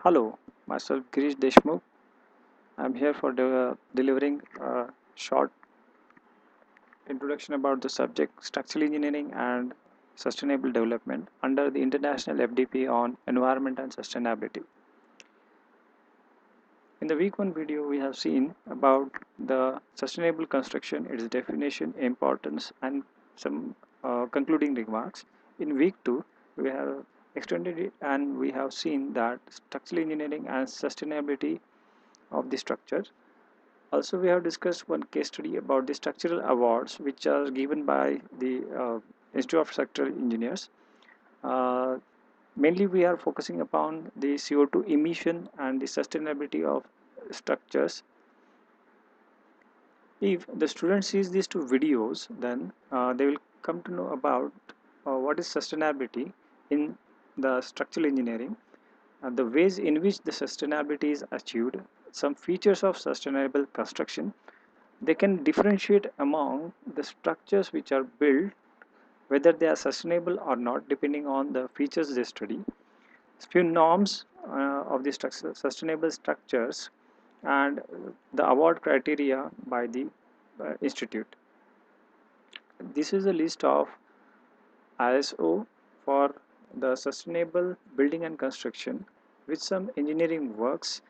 Hello, myself Girish Deshmukh. I'm here for delivering a short introduction about the subject structural engineering and sustainable development under the International FDP on environment and sustainability. In the week 1 video, we have seen about the sustainable construction, its definition, importance, and some concluding remarks. In week 2, we have extended it and we have seen that structural engineering and sustainability of the structure. Also, we have discussed one case study about the structural awards which are given by the Institute of Structural Engineers. Uh, Mainly, we are focusing upon the CO2 emission and the sustainability of structures. If the student sees these two videos, then they will come to know about what is sustainability in the structural engineering, the ways in which the sustainability is achieved, some features of sustainable construction. They can differentiate among the structures which are built, whether they are sustainable or not, depending on the features they study. Few norms of the sustainable structures and the award criteria by the institute. This is a list of ISO for the sustainable building and construction, with some engineering works.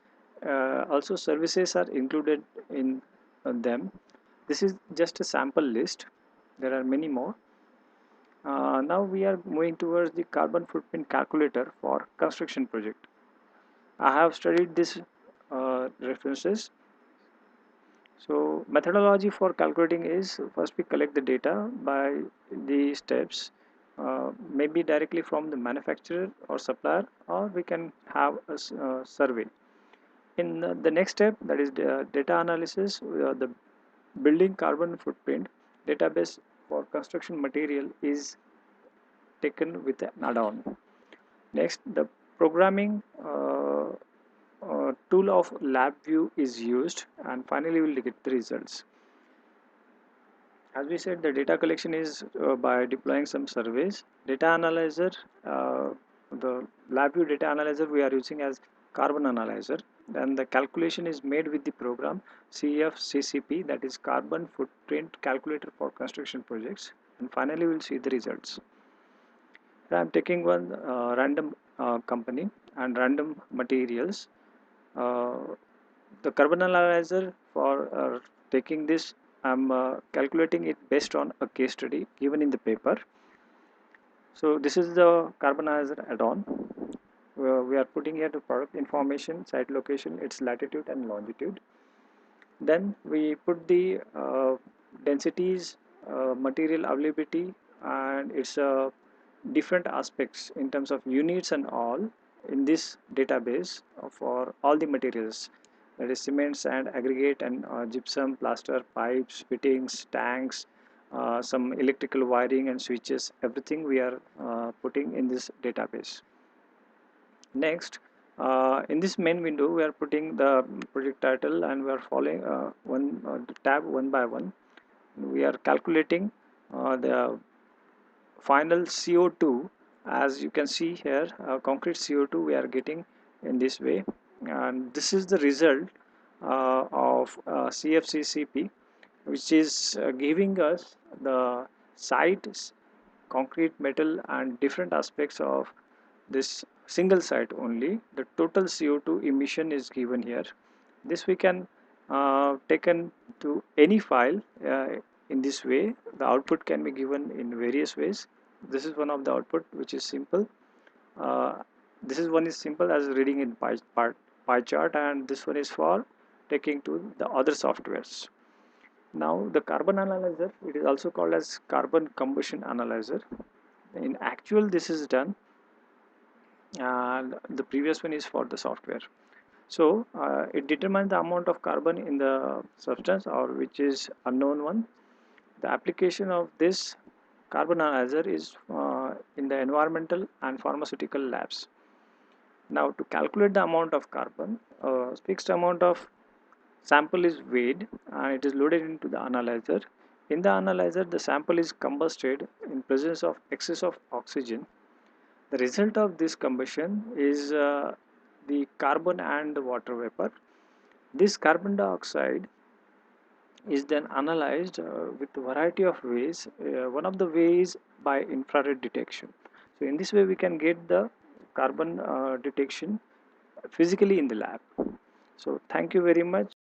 Also, services are included in them. This is just a sample list. There are many more. Now we are moving towards the carbon footprint calculator for construction project. I have studied this references. So methodology for calculating is first we collect the data by the steps, maybe directly from the manufacturer or supplier, or we can have a survey. In the next step, that is the data analysis, the building carbon footprint database for construction material is taken with an add-on. Next, the programming tool of LabVIEW is used, and finally we'll get the results. As we said, the data collection is by deploying some surveys. Data analyzer, the LabVIEW data analyzer we are using as carbon analyzer. Then the calculation is made with the program CFCCP, that is carbon footprint calculator for construction projects. And finally we'll see the results. I'm taking one random company and random materials. Uh, the carbon analyzer for taking this, I'm calculating it based on a case study given in the paper. So this is the carbon analyzer add-on. We are putting here the product information, site location, its latitude and longitude. Then we put the densities, material availability, and its different aspects in terms of units and all in this database for all the materials, that is cement, sand, aggregate, and gypsum, plaster, pipes, fittings, tanks, some electrical wiring and switches. Everything we are putting in this database. Next, in this main window, we are putting the project title and we are following one tab one by one. We are calculating the final CO2. As you can see here, concrete CO2 we are getting in this way, and this is the result of CFCCP, which is giving us the site, concrete, metal, and different aspects of this single site only. The total CO2 emission is given here. This we can taken to any file in this way. The output can be given in various ways. This is one of the output which is simple. uh, this is one is simple as reading in pie chart, and this one is for taking to the other softwares. Now the carbon analyzer, it is also called as carbon combustion analyzer. In actual this is done, and the previous one is for the software. So it determines the amount of carbon in the substance, or which is unknown one. The application of this carbon analyzer is in the environmental and pharmaceutical labs. Now to calculate the amount of carbon, a fixed amount of sample is weighed and it is loaded into the analyzer. In the analyzer, the sample is combusted in presence of excess of oxygen. The result of this combustion is the carbon and water vapor. This carbon dioxide is then analyzed with a variety of ways. One of the ways by infrared detection. So in this way we can get the carbon detection physically in the lab. So thank you very much.